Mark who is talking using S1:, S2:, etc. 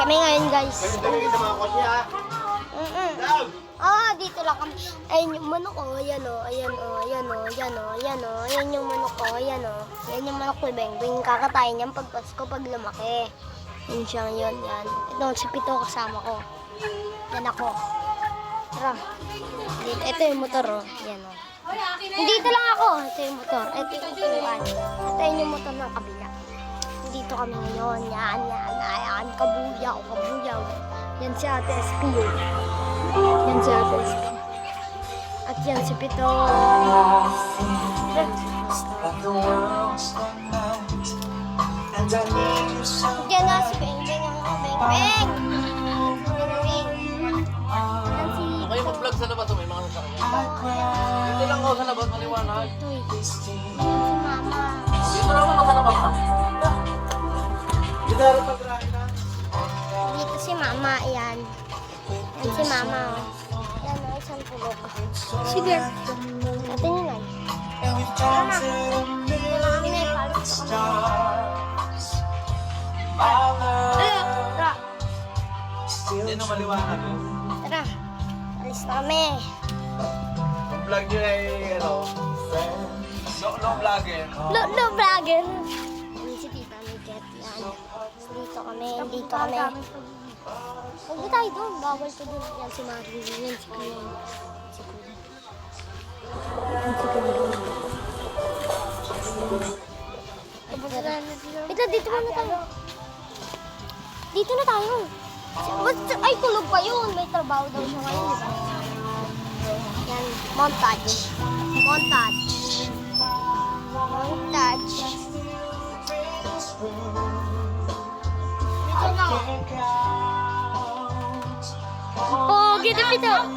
S1: kami ngayon, guys.
S2: Dali sa mga kotse ha.
S1: Dito lang kami. Ayun yung manok, oh. Ayan, oh. Ayan, oh. Ayan, oh. Ayan, oh. Ayan, oh. Ayan yung manok, oh. Ayan, oh. Ayan yung manok ni Bengbeng. Kakatayin niyan pag Pasko, pag lumaki. Yun siyang yun, yan. Ito, si Pito kasama ko. Yan ako. Tara. Ito yung motor, oh. Yan, oh. Dito lang ako. Ito yung motor. Ito yung upuan. Ito yung motor ng kabila. Dito kami ngayon. Yan, yan. Ayan, kabuyaw, kabuyaw. Yan si Ate SP. Yan si Ate SP. At yan si Pito. Yan na si Bengbeng. Bengbeng! Bengbeng! Yan si...
S2: Kayo mag-vlog sa labas, may mga nasakyan. Dito lang ako sa labas, maliwanag.
S1: Ito eh. Yan si Mama.
S2: Dito lang ako sa labas. Dito rin pag-rahin na.
S1: Dito si Mama. Yan. Yan si Mama. Yan o, isang tulog. Sige. Natin yun lang. Tara na. Kami na ipalit ko kami. Tara.
S2: Hindi na maliwanag.
S1: Tara. Alis na kami.
S2: Yung vlog nyo ay, ano, no vlogger.
S1: No vlogger. Yan si Tita Miket. Yan. Dito kami. Dito kami. Huwag na tayo doon. Bawal to doon. Yan si Marie. Yan si Kuya. Si Kuya. Yan si Kuya. Ito, dito muna tayo. Dito na tayo. Ay, tulog pa yun. May trabaho daw siya ngayon. Diba? Yan. Montage. Montage. Montage. Dito na. Oh, ganda pito.